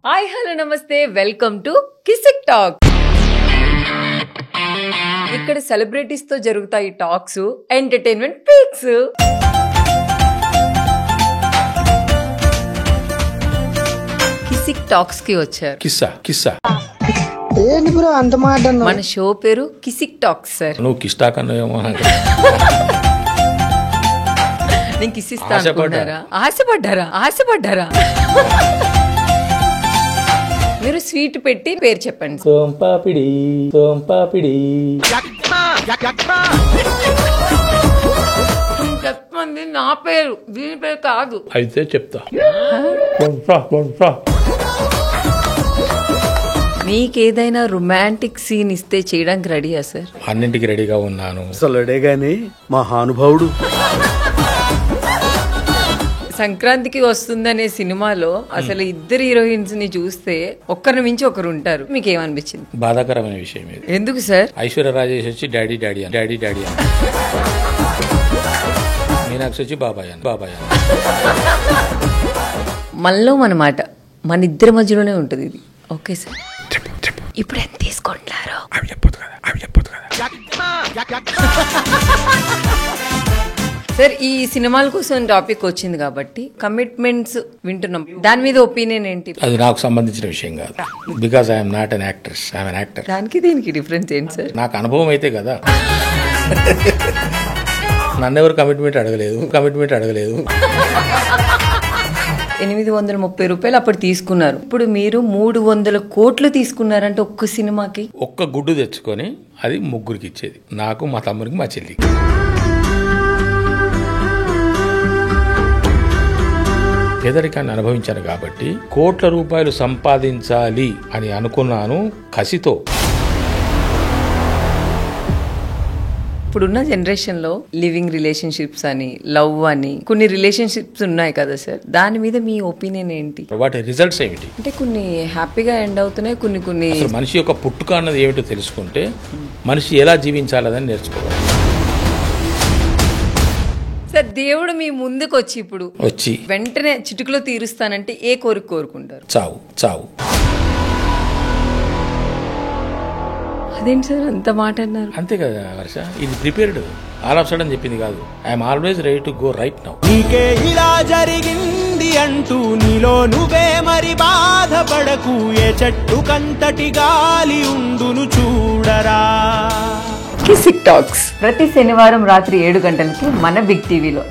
Hi hello నమస్తే, welcome to Kissik talk. ఇక్కడ celebrities తో జరుగుతాయి talks, entertainment peaks. Kissik talks కి వచ్చారు. కిస్సా ఏంటి బ్రో అంత మాట? మన షో పేరు కిసిక్ టాక్స్ సార్. నువ్వు కిస్టా కన్నావేమో. నేను కిసిస్తా అనుకున్నారా? ఆశపడ్డారా? మీరు స్వీట్ పెట్టి పేరు చెప్పండి. సోంపాపిడి చెప్పండి. నా పేరు, దీని పేరు కాదు. అయితే చెప్తా. మీకేదైనా రొమాంటిక్ సీన్ ఇస్తే చేయడానికి రెడీయా సార్? అన్నింటికి రెడీగా ఉన్నాను. అసలుడే గాని మహానుభావుడు. సంక్రాంతికి వస్తుందనే సినిమాలో అసలు ఇద్దరు హీరోయిన్స్ ని చూస్తే ఒక్కరి మించి ఒకరు ఉంటారు. మీకు ఏమనిపించింది? బాధాకరమైన విషయం ఇది. ఎందుకు సార్? ఐశ్వర్య రాజేష్ వచ్చి డాడీ అని, మీనాక్షి వచ్చి బాబాయ్ అని. మనలో మన మాట మన ఇద్దరి మధ్యలోనే ఉంటుంది ఇది. ఓకే సార్, ఇప్పుడు ఎంత తీసుకుంటున్నారో అవి చెప్పొద్దు కదా. సార్, ఈ సినిమాల కోసం టాపిక్ వచ్చింది కాబట్టి కమిట్మెంట్స్ వింటున్నాం. దాని మీద ఒపీనియన్ ఏంటి? అది నాకు సంబంధించిన విషయం కాదు. Because I'm not an actress, I'm an actor. దానికి దీనికి డిఫరెన్స్ ఏంటి సార్? నాకు అనుభవం అయితే కదా. నన్ను ఎవరు కమిట్మెంట్ అడగలేదు. 830 రూపాయలు అప్పుడు తీసుకున్నారు. ఇప్పుడు మీరు 300 కోట్లు తీసుకున్నారంటే ఒక్క సినిమాకి. ఒక్క గుడ్డు తెచ్చుకొని అది ముగ్గురికి ఇచ్చేది, నాకు, మా తమ్ముడికి, మా చెల్లికి. పేదరికాన్ని అనుభవించాను కాబట్టి కోట్ల రూపాయలు సంపాదించాలి అని అనుకున్నాను కసితో. ఇప్పుడున్న జనరేషన్ లో లివింగ్ రిలేషన్షిప్స్ అని, లవ్ అని కొన్ని రిలేషన్షిప్స్ ఉన్నాయి కదా సార్, దాని మీద మీ ఒపీనియన్ ఏంటి? వాటి రిజల్ట్స్ ఏమిటి? అంటే కొన్ని హ్యాపీగా ఎండ్ అవుతున్నాయి, కొన్ని అసలు మనిషి యొక్క పుట్టుక అన్నది ఏమిటో తెలుసుకుంటే మనిషి ఎలా జీవించాలని నేర్చుకోవాలి. సార్, దేవుడు మీ ముందుకు వచ్చి ఇప్పుడు వెంటనే చిటుకులో తీరుస్తానంటే ఏ కోరిక కోరుకుంటారు? చావు. అదేంటి సార్ అంత మాట అన్నారు? అంతే కదా వర్ష, ఇది ప్రిపేర్డ్. ఆల్ ఆఫ్ సడన్ చెప్పింది కాదు. I'm always ready to go right now. నీకే ఇలా జరిగింది అంటూ నీలో నువ్వే మరి బాధపడకు. ఏ చెట్టు కంతటి గాలి ఉండును చూడరా. కిసిక్ టాక్స్ ప్రతి శనివారం రాత్రి 7 గంటలకి మన బిగ్ టీవీలో.